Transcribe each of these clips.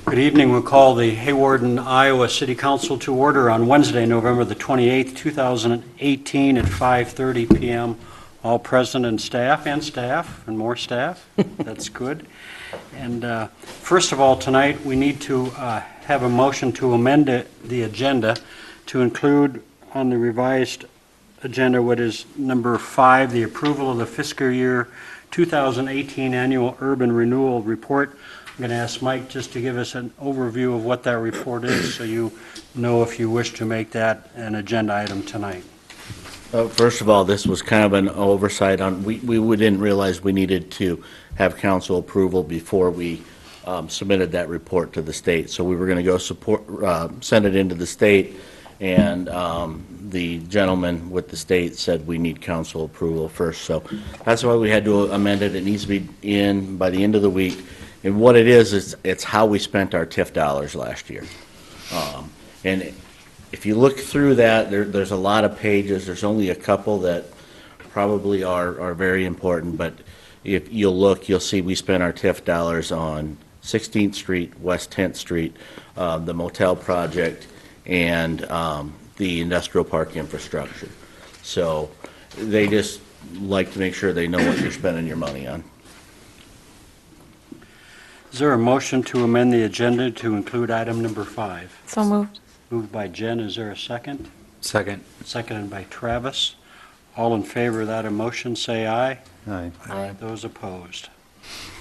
Good evening. We'll call the Hawarden, Iowa City Council to order on Wednesday, November the 28th, 2018 at 5:30 p.m. All present and staff and more staff. That's good. And first of all, tonight we need to have a motion to amend the agenda to include on the revised agenda what is number 5, the approval of the fiscal year 2018 annual urban renewal report. I'm going to ask Mike just to give us an overview of what that report is so you know if you wish to make that an agenda item tonight. First of all, this was kind of an oversight on, we didn't realize we needed to have council approval before we submitted that report to the state. So we were going to go send it into the state, and the gentleman with the state said we need council approval first. So that's why we had to amend it. It needs to be in by the end of the week. And what it is it's how we spent our TIF dollars last year. And if you look through that, there's a lot of pages. There's only a couple that probably are very important, but if you'll look, you'll see we spent our TIF dollars on 16th Street, West 10th Street, the motel project, and the industrial park infrastructure. So they just like to make sure they know what you're spending your money on. Is there a motion to amend the agenda to include item number 5? So moved. Moved by Jen. Is there a second? Second. Seconded by Travis. All in favor of that motion, say aye. Aye. Aye. Those opposed.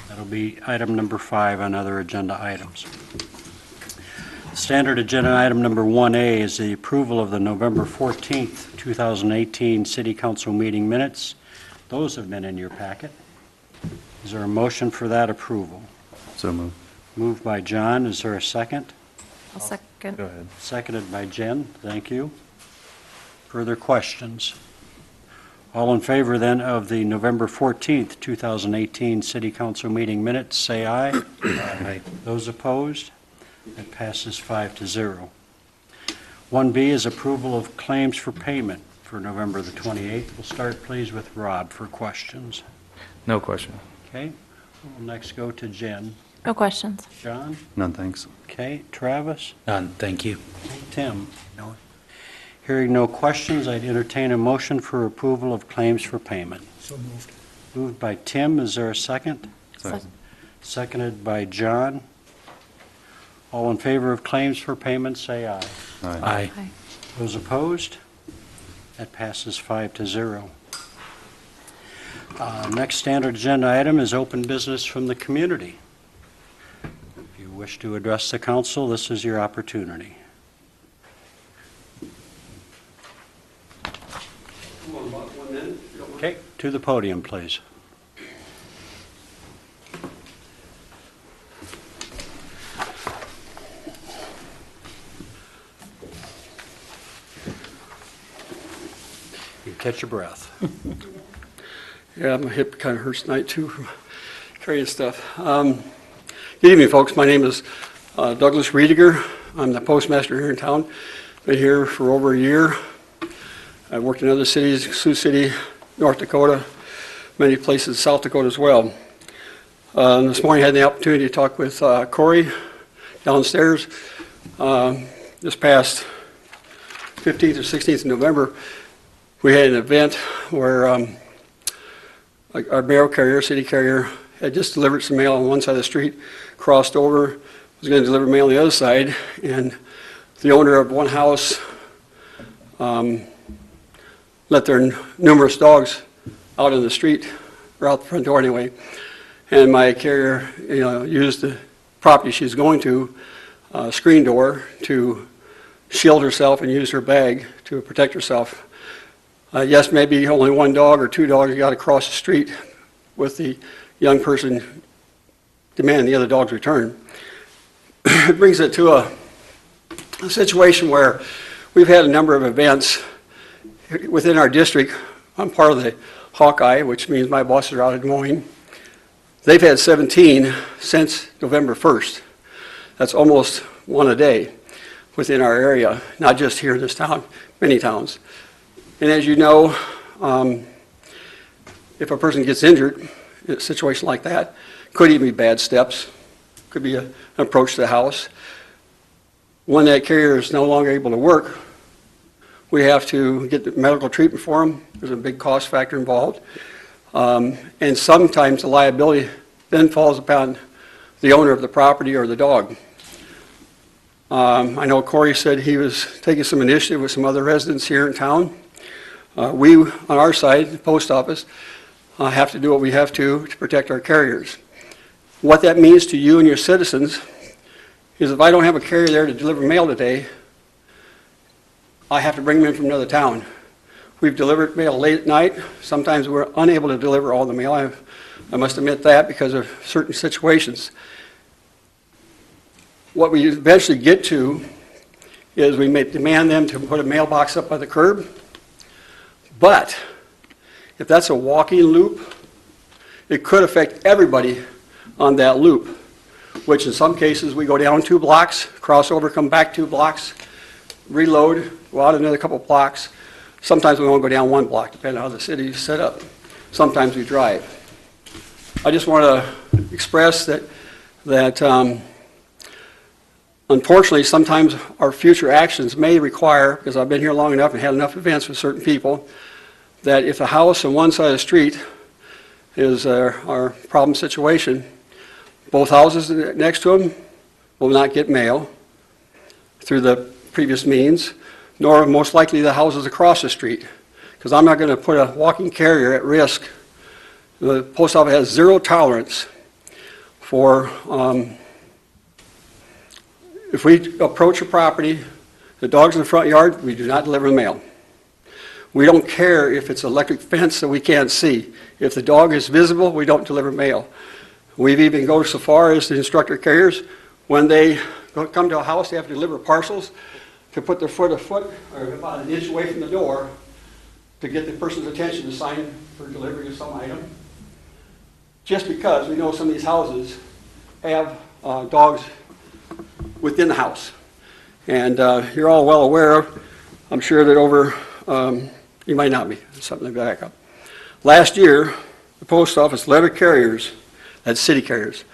That'll be item number 5 on other agenda items. Standard agenda item number 1A is the approval of the November 14th, 2018 City Council meeting minutes. Those have been in your packet. Is there a motion for that approval? So moved. Moved by John. Is there a second? I'll second. Go ahead. Seconded by Jen. Thank you. Further questions? All in favor then of the November 14th, 2018 City Council meeting minutes, say aye. Aye. Those opposed? That passes 5-0. 1B is approval of claims for payment for November the 28th. We'll start, please, with Rob for questions. No question. Okay. We'll next go to Jen. No questions. John? None, thanks. Okay. Travis? None, thank you. Tim? No. Hearing no questions, I'd entertain a motion for approval of claims for payment. So moved. Moved by Tim. Is there a second? Second. Seconded by John. All in favor of claims for payment, say aye. Aye. Aye. Those opposed? That passes 5-0. Next standard agenda item is open business from the community. If you wish to address the council, this is your opportunity. Okay, to the podium, please. You catch your breath. Yeah, my hip kind of hurts tonight too from carrying stuff. Good evening, folks. My name is Douglas Riediger. I'm the postmaster here in town. Been here for over a year. I've worked in other cities, Sioux City, North Dakota, many places in South Dakota as well. This morning I had the opportunity to talk with Corey downstairs. This past 15th or 16th of November, we had an event where our mail carrier, city carrier, had just delivered some mail on one side of the street, crossed over, was going to deliver mail on the other side, and the owner of one house let their numerous dogs out in the street, or out the front door anyway, and my carrier, used the property she's going to, screen door, to shield herself and use her bag to protect herself. Yes, maybe only one dog or two dogs got across the street with the young person demanding the other dog's return. It brings it to a situation where we've had a number of events within our district. I'm part of the Hawkeye, which means my bosses are out in Des Moines. They've had 17 since November 1st. That's almost one a day within our area, not just here in this town, many towns. And as you know, if a person gets injured in a situation like that, could even be bad steps, could be an approach to the house. When that carrier is no longer able to work, we have to get the medical treatment for them. There's a big cost factor involved. And sometimes the liability then falls upon the owner of the property or the dog. I know Corey said he was taking some initiative with some other residents here in town. We, on our side, the post office, have to do what we have to protect our carriers. What that means to you and your citizens is if I don't have a carrier there to deliver mail today, I have to bring them in from another town. We've delivered mail late at night. Sometimes we're unable to deliver all the mail. I must admit that because of certain situations. What we eventually get to is we may demand them to put a mailbox up by the curb. But if that's a walking loop, it could affect everybody on that loop, which in some cases we go down 2 blocks, cross over, come back 2 blocks, reload, go out another couple blocks. Sometimes we won't go down 1 block, depending on how the city is set up. Sometimes we drive. I just want to express that unfortunately, sometimes our future actions may require, because I've been here long enough and had enough events with certain people, that if a house on one side of the street is our problem situation, both houses next to them will not get mail through the previous means, nor most likely the houses across the street, because I'm not going to put a walking carrier at risk. The post office has 0 tolerance for if we approach a property, the dog's in the front yard, we do not deliver the mail. We don't care if it's electric fence that we can't see. If the dog is visible, we don't deliver mail. We've even gone so far as to instruct our carriers, when they come to a house, they have to deliver parcels, to put their foot or about an inch away from the door to get the person's attention to sign for delivery of some item. Just because we know some of these houses have dogs within the house. And you're all well aware of, I'm sure that over, you might not be, something to back up. Last year, the post office letter carriers, that's city carriers,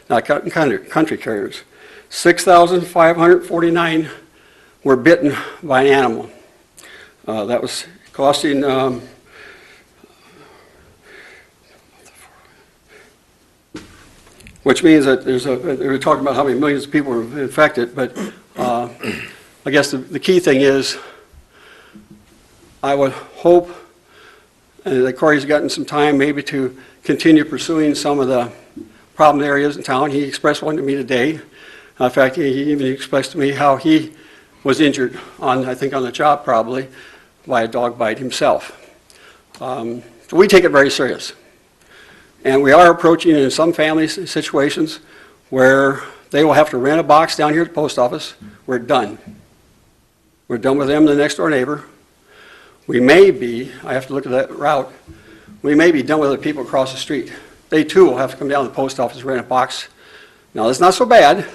not country carriers, 6,549 were bitten by an animal. That was costing which means that we're talking about how many millions of people are infected, but I guess the key thing is I would hope that Corey's gotten some time maybe to continue pursuing some of the problem areas in town. He expressed one to me today. In fact, he even expressed to me how he was injured I think on the job probably, by a dog bite himself. So we take it very serious. And we are approaching in some family situations where they will have to rent a box down here at the post office. We're done. We're done with them, the next door neighbor. We may be, I have to look at that route, we may be done with the people across the street. They too will have to come down to the post office and rent a box. Now that's not so bad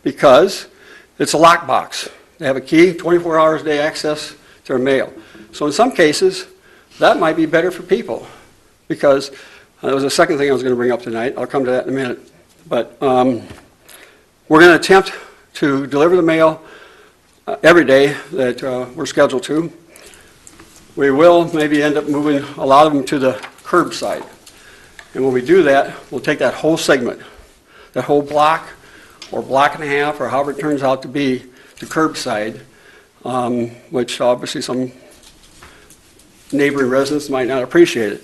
because it's a lock box. They have a key, 24 hours a day access to their mail. So in some cases, that might be better for people because that was the second thing I was going to bring up tonight. I'll come to that in a minute. But we're going to attempt to deliver the mail every day that we're scheduled to. We will maybe end up moving a lot of them to the curbside. And when we do that, we'll take that whole segment, that whole block or block and a half or however it turns out to be, to curbside, which obviously some neighboring residents might not appreciate it.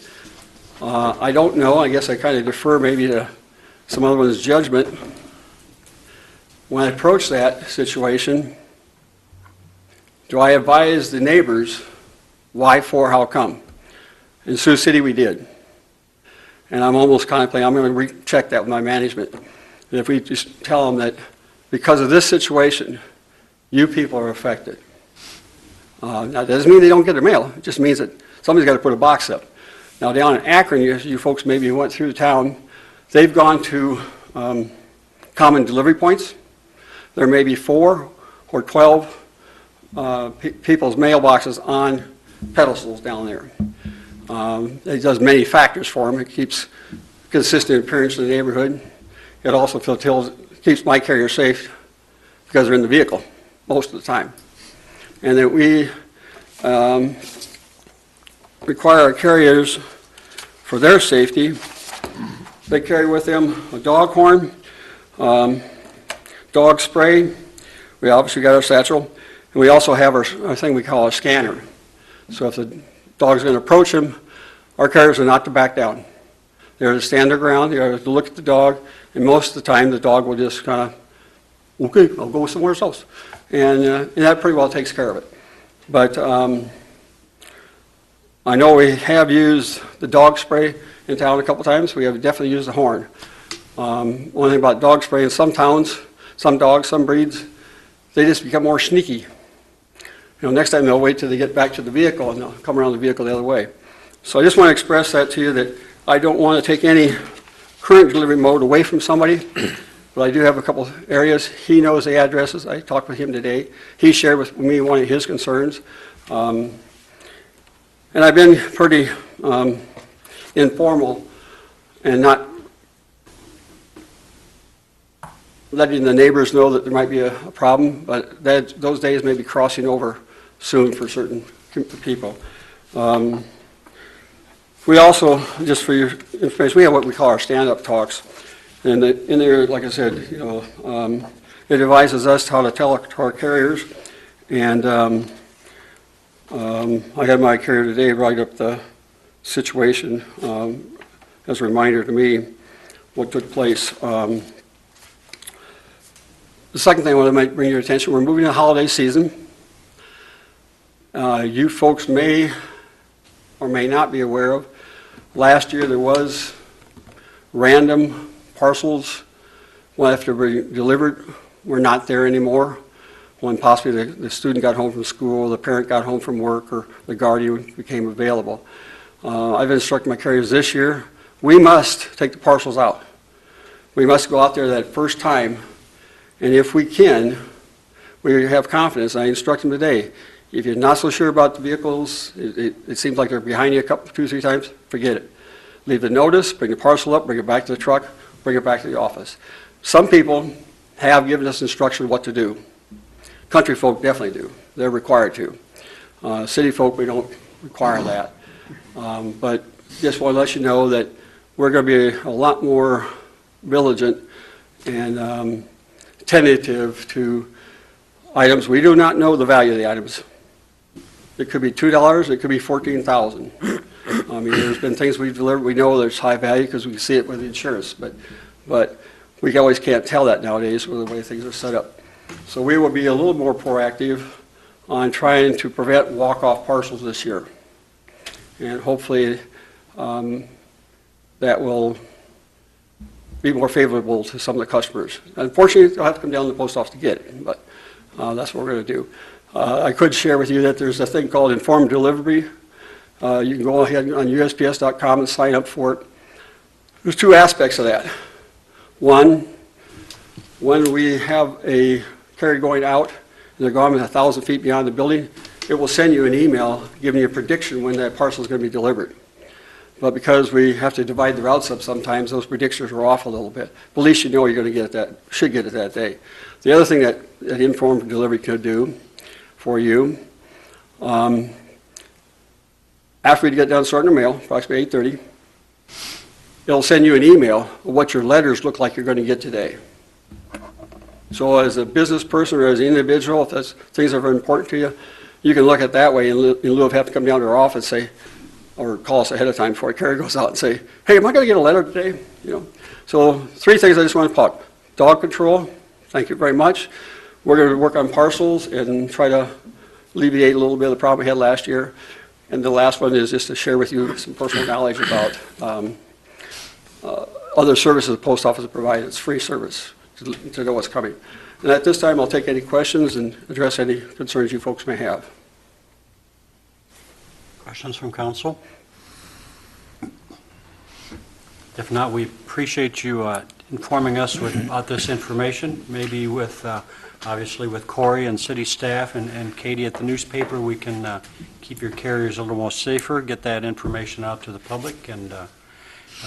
I don't know, I guess I kind of defer maybe to some other one's judgment. When I approach that situation, do I advise the neighbors why, for, how come? In Sioux City we did. And I'm almost contemplating, I'm going to recheck that with my management. And if we just tell them that because of this situation, you people are affected. Now that doesn't mean they don't get their mail, it just means that somebody's got to put a box up. Now down in Akron, you folks maybe went through the town, they've gone to common delivery points. There may be 4 or 12 people's mailboxes on pedestals down there. It does many factors for them. It keeps consistent appearance in the neighborhood. it also keeps my carrier safe because they're in the vehicle most of the time. And that we require our carriers, for their safety, they carry with them a dog horn, dog spray. We obviously got our satchel, and we also have our thing we call a scanner. So if the dog's going to approach him, our carriers are not to back down. They're to stand their ground, they're to look at the dog, and most of the time the dog will just kind of, okay, I'll go somewhere else. And that pretty well takes care of it. But I know we have used the dog spray in town a couple times. We have definitely used the horn. One thing about dog spray, in some towns, some dogs, some breeds, they just become more sneaky. Next time they'll wait till they get back to the vehicle and they'll come around the vehicle the other way. So I just want to express that to you, that I don't want to take any current delivery mode away from somebody, but I do have a couple areas. He knows the addresses. I talked with him today. He shared with me one of his concerns. And I've been pretty informal and not letting the neighbors know that there might be a problem, but those days may be crossing over soon for certain people. We also, just for your information, we have what we call our stand-up talks. And in there, like I said, it advises us how to tell our carriers. And I had my carrier today write up the situation as a reminder to me what took place. The second thing I want to bring your attention, we're moving to the holiday season. You folks may or may not be aware of, last year there was random parcels when after they were delivered were not there anymore. When possibly the student got home from school, the parent got home from work, or the guardian became available. I've instructed my carriers this year, we must take the parcels out. We must go out there that first time, and if we can, we have confidence. I instruct them today, if you're not so sure about the vehicles, it seems like they're behind you two, three times, forget it. Leave the notice, bring the parcel up, bring it back to the truck, bring it back to the office. Some people have given us instruction what to do. Country folk definitely do. They're required to. City folk, we don't require that. But just want to let you know that we're going to be a lot more vigilant and tentative to items. We do not know the value of the items. It could be $2, it could be $14,000. I mean, there's been things we've delivered, we know there's high value because we can see it with the insurance, but we always can't tell that nowadays with the way things are set up. So we will be a little more proactive on trying to prevent walk-off parcels this year. And hopefully that will be more favorable to some of the customers. Unfortunately, they'll have to come down to the post office to get it, but that's what we're going to do. I could share with you that there's a thing called informed delivery. You can go ahead on USPS.com and sign up for it. There's two aspects of that. One, when we have a carrier going out and they're gone 1,000 feet beyond the building, it will send you an email giving you a prediction when that parcel is going to be delivered. But because we have to divide the routes up sometimes, those predictions are off a little bit. But at least you know you're going to get it should get it that day. The other thing that informed delivery could do for you, after we get done sorting the mail, approximately 8:30, it'll send you an email of what your letters look like you're going to get today. So as a business person or as an individual, if that's things that are important to you, you can look at it that way in lieu of having to come down to our office and say, or call us ahead of time before a carrier goes out and say, hey, am I going to get a letter today? So three things I just want to talk. Dog control, thank you very much. We're going to work on parcels and try to alleviate a little bit of the problem we had last year. And the last one is just to share with you some personal knowledge about other services the post office provides. It's free service to know what's coming. And at this time, I'll take any questions and address any concerns you folks may have. Questions from council? If not, we appreciate you informing us about this information. Maybe with, obviously with Corey and city staff and Katie at the newspaper, we can keep your carriers a little more safer, get that information out to the public, and I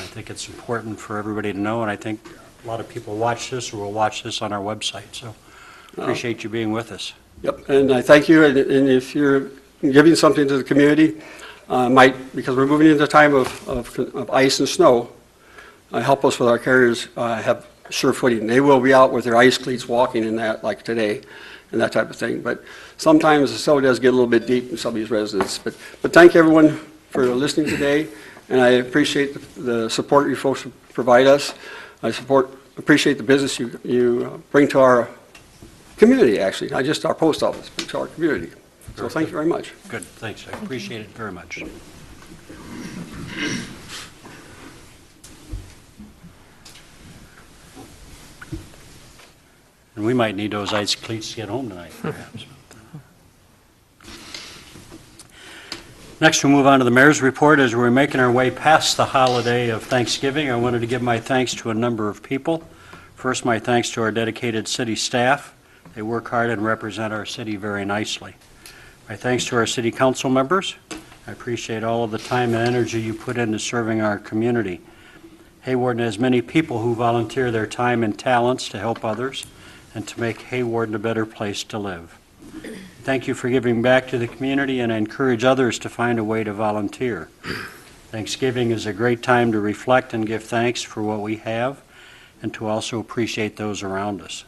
think it's important for everybody to know, and I think a lot of people watch this or will watch this on our website, so appreciate you being with us. Yep, and I thank you, and if you're giving something to the community, because we're moving into a time of ice and snow, help us with our carriers have sure footing. They will be out with their ice cleats walking in that, like today, and that type of thing. But sometimes the snow does get a little bit deep in some of these residents. But thank everyone for listening today, and I appreciate the support you folks provide us. Appreciate the business you bring to our community, actually, not just our post office, but to our community. So thank you very much. Good, thanks. I appreciate it very much. And we might need those ice cleats to get home tonight, perhaps. Next, we'll move on to the mayor's report. As we're making our way past the holiday of Thanksgiving, I wanted to give my thanks to a number of people. First, my thanks to our dedicated city staff. They work hard and represent our city very nicely. My thanks to our city council members. I appreciate all of the time and energy you put into serving our community. Hawarden has many people who volunteer their time and talents to help others and to make Hawarden a better place to live. Thank you for giving back to the community, and I encourage others to find a way to volunteer. Thanksgiving is a great time to reflect and give thanks for what we have and to also appreciate those around us.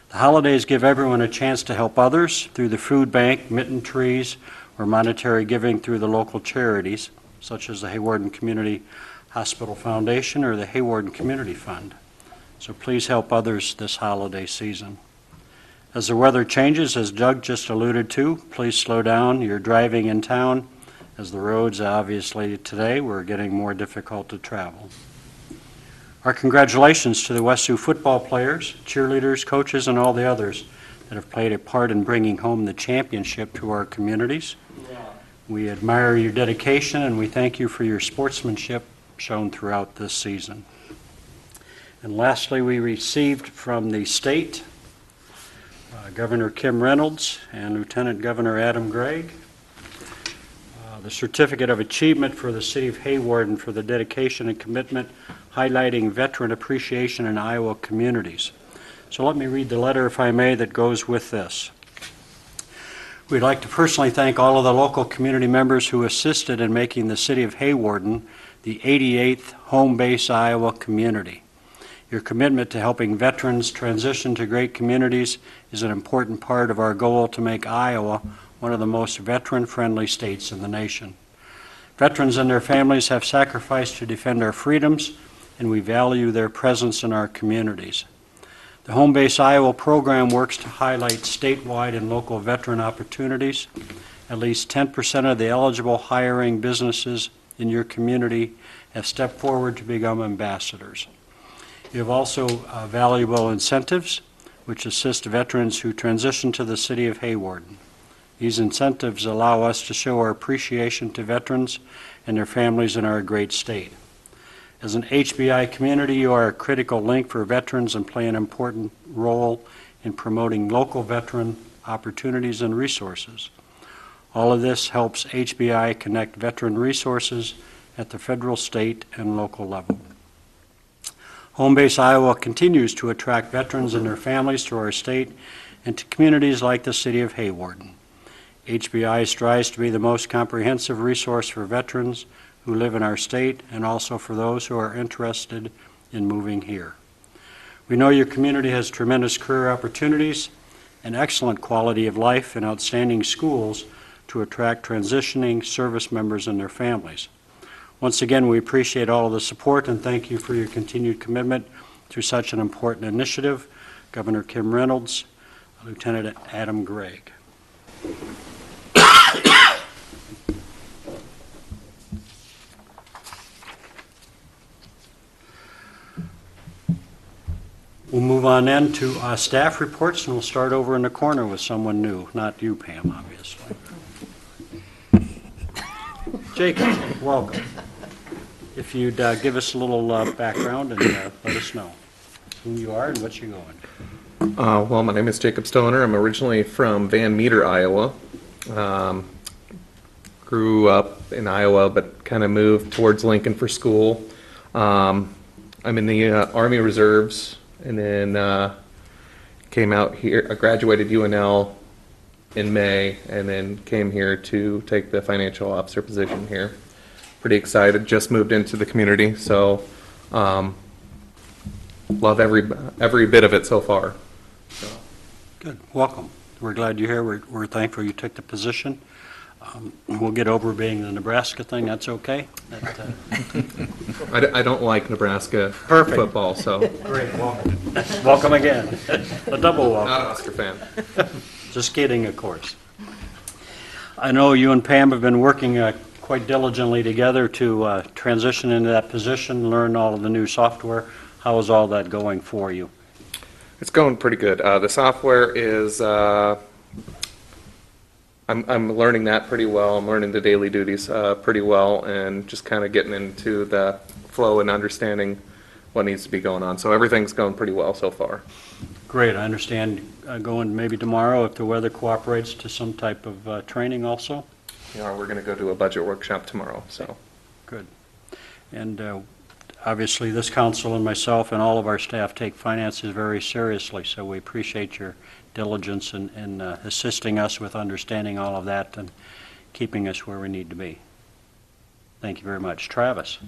The holidays give everyone a chance to help others through the food bank, mitten trees, or monetary giving through the local charities, such as the Hawarden Community Hospital Foundation or the Hawarden Community Fund. So please help others this holiday season. As the weather changes, as Doug just alluded to, please slow down. You're driving in town, as the roads obviously today were getting more difficult to travel. Our congratulations to the West Sioux football players, cheerleaders, coaches, and all the others that have played a part in bringing home the championship to our communities. We admire your dedication, and we thank you for your sportsmanship shown throughout this season. And lastly, we received from the state Governor Kim Reynolds and Lieutenant Governor Adam Gregg the Certificate of Achievement for the City of Hawarden for the dedication and commitment highlighting veteran appreciation in Iowa communities. So let me read the letter, if I may, that goes with this. We'd like to personally thank all of the local community members who assisted in making the City of Hawarden the 88th home base Iowa community. Your commitment to helping veterans transition to great communities is an important part of our goal to make Iowa one of the most veteran-friendly states in the nation. Veterans and their families have sacrificed to defend our freedoms, and we value their presence in our communities. The Home Base Iowa program works to highlight statewide and local veteran opportunities. At least 10% of the eligible hiring businesses in your community have stepped forward to become ambassadors. You have also valuable incentives which assist veterans who transition to the City of Hawarden. These incentives allow us to show our appreciation to veterans and their families in our great state. As an HBI community, you are a critical link for veterans and play an important role in promoting local veteran opportunities and resources. All of this helps HBI connect veteran resources at the federal, state, and local level. Home Base Iowa continues to attract veterans and their families to our state and to communities like the City of Hawarden. HBI strives to be the most comprehensive resource for veterans who live in our state and also for those who are interested in moving here. We know your community has tremendous career opportunities, an excellent quality of life, and outstanding schools to attract transitioning service members and their families. Once again, we appreciate all of the support and thank you for your continued commitment to such an important initiative. Governor Kim Reynolds, Lieutenant Adam Gregg. We'll move on then to staff reports, and we'll start over in the corner with someone new. Not you, Pam, obviously. Jacob, welcome. If you'd give us a little background and let us know who you are and what you're going. Well, my name is Jacob Stoner. I'm originally from Van Meter, Iowa. Grew up in Iowa, but kind of moved towards Lincoln for school. I'm in the Army Reserves, and then came out here. I graduated UNL in May, and then came here to take the financial officer position here. Pretty excited. Just moved into the community, so love every bit of it so far. Good, welcome. We're glad you're here. We're thankful you took the position. We'll get over being the Nebraska thing, that's okay? I don't like Nebraska Perfect. football, so Great, welcome. Welcome again. A double welcome. not an Oscar fan. Just kidding, of course. I know you and Pam have been working quite diligently together to transition into that position, learn all of the new software. How is all that going for you? It's going pretty good. The software is, I'm learning that pretty well. I'm learning the daily duties pretty well, and just kind of getting into the flow and understanding what needs to be going on. So everything's going pretty well so far. Great, I understand going maybe tomorrow, if the weather cooperates, to some type of training also? We're going to go to a budget workshop tomorrow, so. Good. And obviously, this council and myself and all of our staff take finances very seriously, so we appreciate your diligence in assisting us with understanding all of that and keeping us where we need to be. Thank you very much. Travis?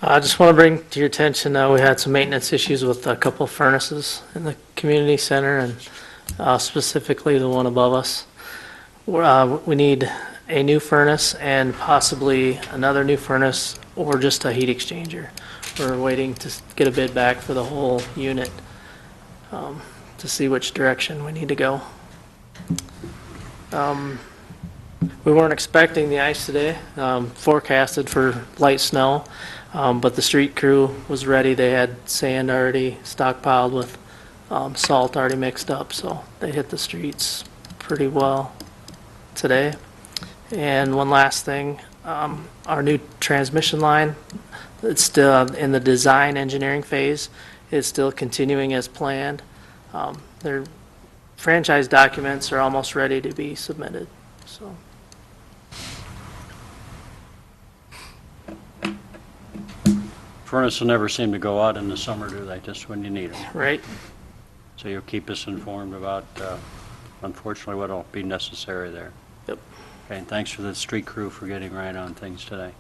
I just want to bring to your attention, we had some maintenance issues with a couple of furnaces in the community center, and specifically the one above us. We need a new furnace and possibly another new furnace or just a heat exchanger. We're waiting to get a bid back for the whole unit to see which direction we need to go. We weren't expecting the ice today, forecasted for light snow, but the street crew was ready. They had sand already stockpiled with salt already mixed up, so they hit the streets pretty well today. And one last thing, our new transmission line, it's still in the design engineering phase. It's still continuing as planned. Their franchise documents are almost ready to be submitted, so. Furnace will never seem to go out in the summer, do they? Just when you need them. Right. So you'll keep us informed about, unfortunately, what will be necessary there. Yep. Okay, and thanks for the street crew for getting right on things today.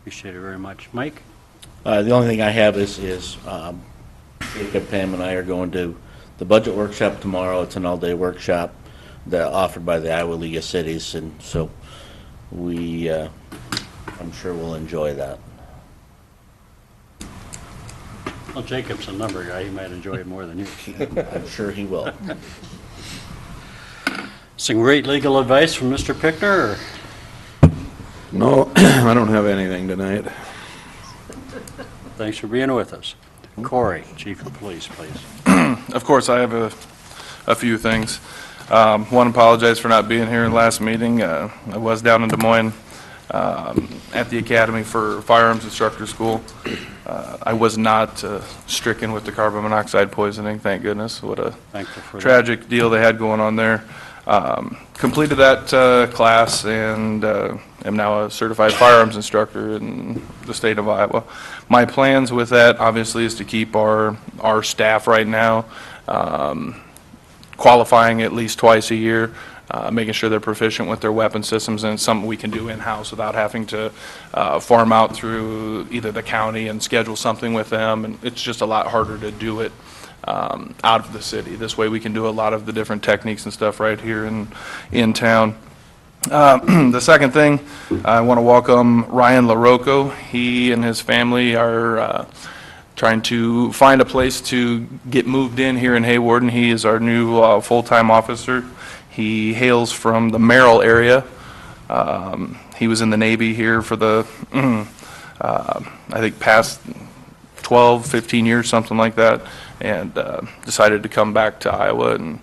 Appreciate it very much. Mike? The only thing I have is Jacob, Pam, and I are going to the budget workshop tomorrow. It's an all-day workshop offered by the Iowa League of Cities, and so I'm sure we'll enjoy that. Well, Jacob's a number guy. He might enjoy it more than you. I'm sure he will. Some great legal advice from Mr. Pickner? No, I don't have anything tonight. Thanks for being with us. Corey, Chief of Police, please. Of course, I have a few things. One, apologize for not being here in the last meeting. I was down in Des Moines at the Academy for Firearms Instructor School. I was not stricken with the carbon monoxide poisoning, thank goodness. What a Thankful for that. tragic deal they had going on there. Completed that class and am now a certified firearms instructor in the state of Iowa. My plans with that, obviously, is to keep our staff right now qualifying at least twice a year, making sure they're proficient with their weapon systems, and it's something we can do in-house without having to farm out through either the county and schedule something with them, and it's just a lot harder to do it out of the city. This way we can do a lot of the different techniques and stuff right here in town. The second thing, I want to welcome Ryan LaRocco. He and his family are trying to find a place to get moved in here in Hawarden. He is our new full-time officer. He hails from the Merrill area. He was in the Navy here for the, I think, past 12, 15 years, something like that, and decided to come back to Iowa, and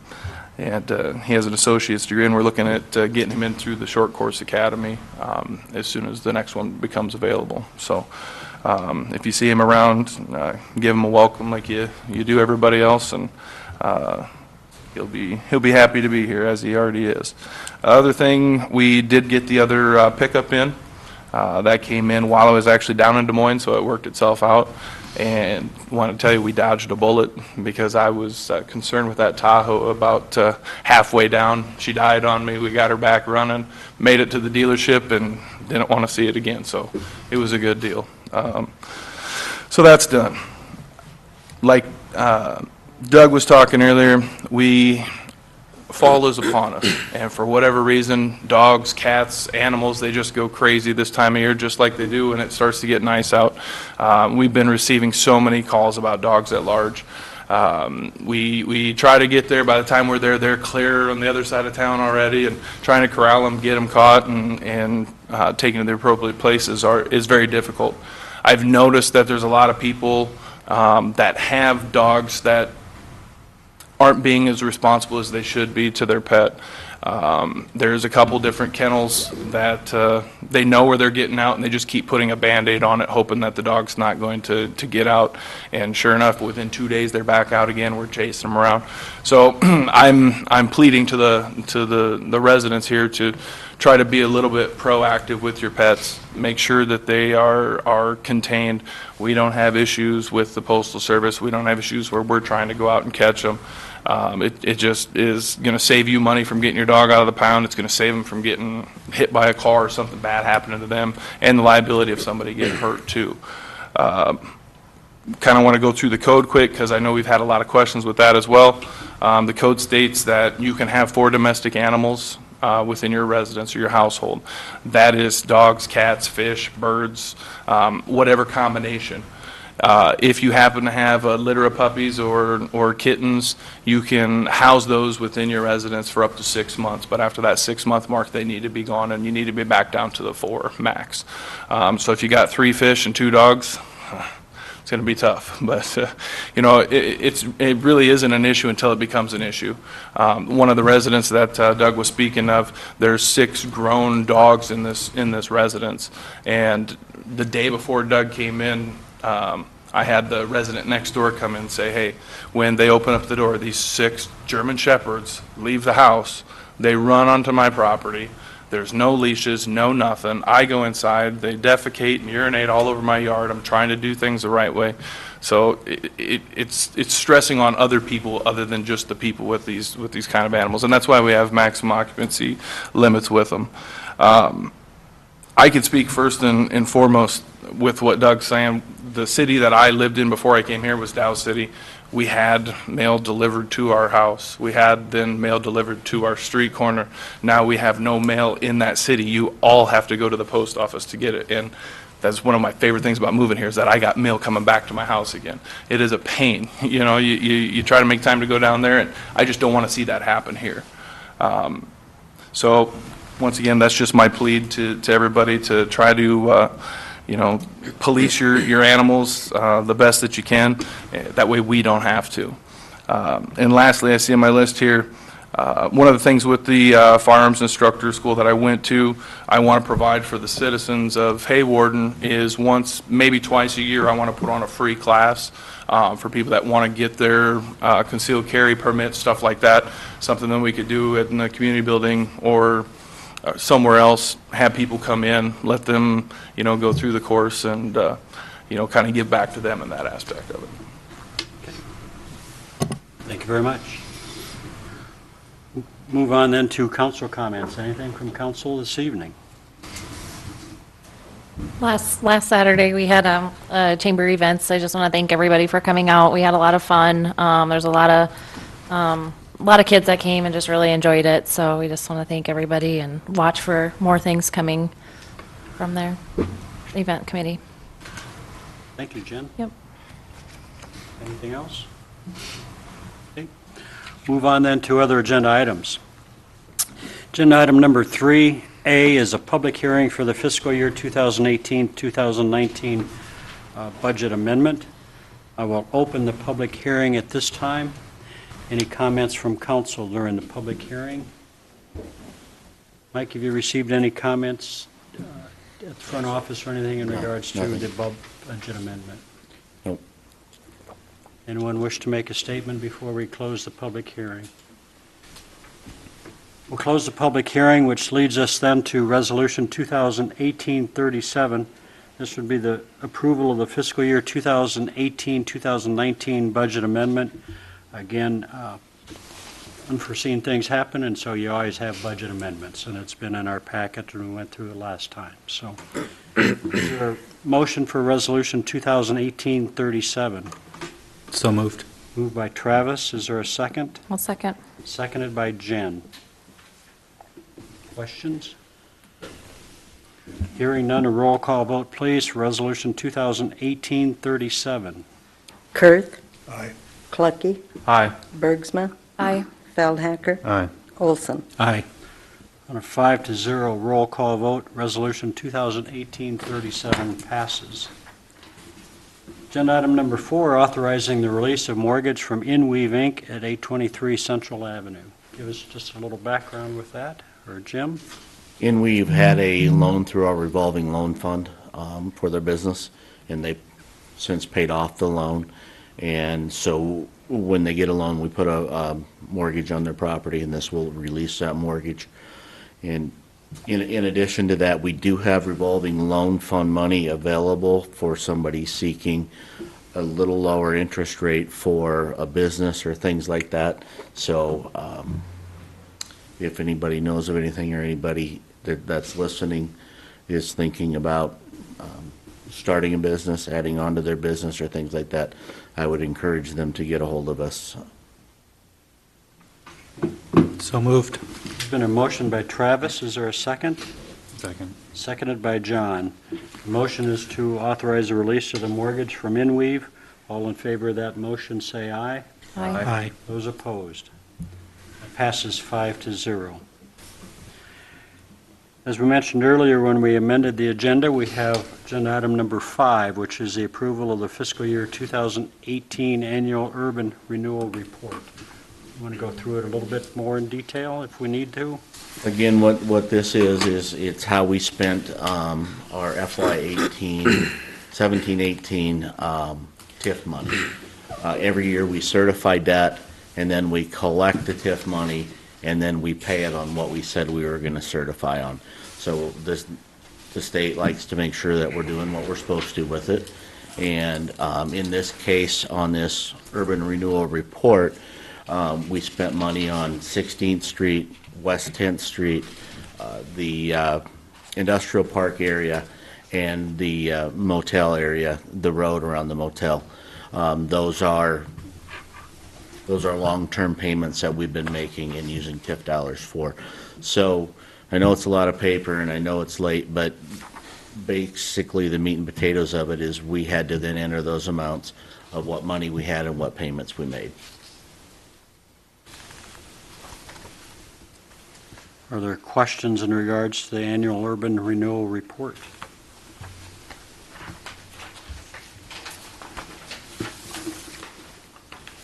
he has an associate's degree, and we're looking at getting him in through the short course academy as soon as the next one becomes available. So if you see him around, give him a welcome like you do everybody else, and he'll be happy to be here, as he already is. Other thing, we did get the other pickup in. That came in while I was actually down in Des Moines, so it worked itself out. And want to tell you, we dodged a bullet because I was concerned with that Tahoe about halfway down. She died on me. We got her back running, made it to the dealership, and didn't want to see it again. So it was a good deal. So that's done. Like Doug was talking earlier, fall is upon us, and for whatever reason, dogs, cats, animals, they just go crazy this time of year, just like they do when it starts to get nice out. We've been receiving so many calls about dogs at large. We try to get there. By the time we're there, they're clear on the other side of town already, and trying to corral them, get them caught, and taken to the appropriate places is very difficult. I've noticed that there's a lot of people that have dogs that aren't being as responsible as they should be to their pet. There's a couple different kennels that they know where they're getting out, and they just keep putting a Band-Aid on it, hoping that the dog's not going to get out. And sure enough, within 2 days, they're back out again. We're chasing them around. So I'm pleading to the residents here to try to be a little bit proactive with your pets. Make sure that they are contained. We don't have issues with the Postal Service. We don't have issues where we're trying to go out and catch them. It just is going to save you money from getting your dog out of the pound. It's going to save them from getting hit by a car or something bad happening to them, and the liability of somebody getting hurt too. Kind of want to go through the code quick because I know we've had a lot of questions with that as well. The code states that you can have 4 domestic animals within your residence or your household. That is dogs, cats, fish, birds, whatever combination. If you happen to have a litter of puppies or kittens, you can house those within your residence for up to 6 months. But after that 6-month mark, they need to be gone, and you need to be back down to the 4 max. So if you got 3 fish and 2 dogs, it's going to be tough. But it really isn't an issue until it becomes an issue. One of the residents that Doug was speaking of, there's 6 grown dogs in this residence, and the day before Doug came in, I had the resident next door come in and say, hey, when they open up the door, these 6 German Shepherds leave the house, they run onto my property, there's no leashes, no nothing. I go inside, they defecate and urinate all over my yard. I'm trying to do things the right way. So it's stressing on other people other than just the people with these kind of animals, and that's why we have maximum occupancy limits with them. I could speak first and foremost with what Doug's saying. The city that I lived in before I came here was Dow City. We had mail delivered to our house. We had then mail delivered to our street corner. Now we have no mail in that city. You all have to go to the post office to get it. And that's one of my favorite things about moving here is that I got mail coming back to my house again. It is a pain. You try to make time to go down there, and I just don't want to see that happen here. So once again, that's just my plea to everybody to try to police your animals the best that you can. That way we don't have to. And lastly, I see on my list here, one of the things with the firearms instructor school that I went to, I want to provide for the citizens of Hawarden is once, maybe twice a year, I want to put on a free class for people that want to get their concealed carry permit, stuff like that. Something that we could do in the community building or somewhere else, have people come in, let them, go through the course and, kind of give back to them in that aspect of it. Thank you very much. Move on then to council comments. Anything from council this evening? Last Saturday, we had chamber events. I just want to thank everybody for coming out. We had a lot of fun. There's a lot of kids that came and just really enjoyed it. So we just want to thank everybody and watch for more things coming from their event committee. Thank you, Jen. Yep. Anything else? Okay. Move on then to other agenda items. Agenda item number 3A is a public hearing for the fiscal year 2018-2019 budget amendment. I will open the public hearing at this time. Any comments from council during the public hearing? Mike, have you received any comments at the front office or anything in regards to the budget amendment? Nope. Anyone wish to make a statement before we close the public hearing? We'll close the public hearing, which leads us then to Resolution 2018-37. This would be the approval of the fiscal year 2018-2019 budget amendment. Again, unforeseen things happen, and so you always have budget amendments, and it's been in our packet, and we went through it last time. So, is there a motion for Resolution 2018-37? So moved. Moved by Travis. Is there a second? I'll second. Seconded by Jen. Questions? Hearing none, a roll call vote, please, for Resolution 2018-37. Kurth. Aye. Clucky. Aye. Bergsma. Aye. Feldhacker. Aye. Olson. Aye. On a 5-0 roll call vote, Resolution 2018-37 passes. Agenda item number 4, authorizing the release of mortgage from InWeave Inc. at 823 Central Avenue. Give us just a little background with that, or Jim? And we've had a loan through our revolving loan fund for their business, and they've since paid off the loan. And so when they get a loan, we put a mortgage on their property, and this will release that mortgage. And in addition to that, we do have revolving loan fund money available for somebody seeking a little lower interest rate for a business or things like that. So if anybody knows of anything, or anybody that's listening is thinking about starting a business, adding on to their business or things like that, I would encourage them to get a hold of us. So moved. There's been a motion by Travis. Is there a second? Second. Seconded by John. The motion is to authorize the release of the mortgage from InWeave. All in favor of that motion, say aye. Aye. Those opposed? It passes 5-0. As we mentioned earlier, when we amended the agenda, we have agenda item number 5, which is the approval of the fiscal year 2018 annual urban renewal report. You want to go through it a little bit more in detail if we need to? Again, what this is it's how we spent our FY 17-18 TIF money. Every year we certify debt, and then we collect the TIF money, and then we pay it on what we said we were going to certify on. So the state likes to make sure that we're doing what we're supposed to with it. And in this case, on this urban renewal report, we spent money on 16th Street, West 10th Street, the industrial park area, and the motel area, the road around the motel. Those are long-term payments that we've been making and using TIF dollars for. So I know it's a lot of paper and I know it's late, but basically the meat and potatoes of it is we had to then enter those amounts of what money we had and what payments we made. Are there questions in regards to the annual urban renewal report?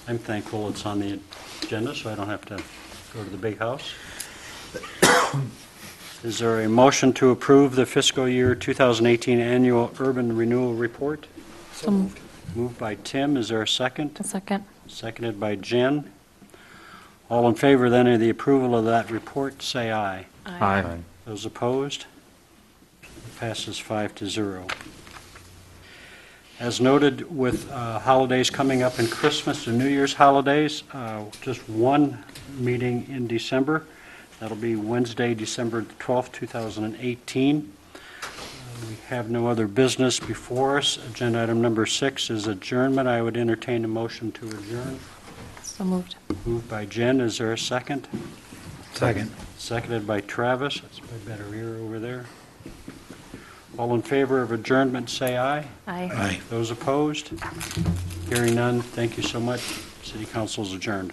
I'm thankful it's on the agenda, so I don't have to go to the big house. Is there a motion to approve the fiscal year 2018 annual urban renewal report? So moved. Moved by Tim. Is there a second? A second. Seconded by Jen. All in favor then of the approval of that report, say aye. Aye. Those opposed? It passes 5-0. As noted, with holidays coming up and Christmas and New Year's holidays, just one meeting in December. That'll be Wednesday, December 12th, 2018. We have no other business before us. Agenda item number 6 is adjournment. I would entertain a motion to adjourn. So moved. Moved by Jen. Is there a second? Second. Seconded by Travis. That's my better ear over there. All in favor of adjournment, say aye. Aye. Aye. Those opposed? Hearing none, thank you so much. City Council is adjourned.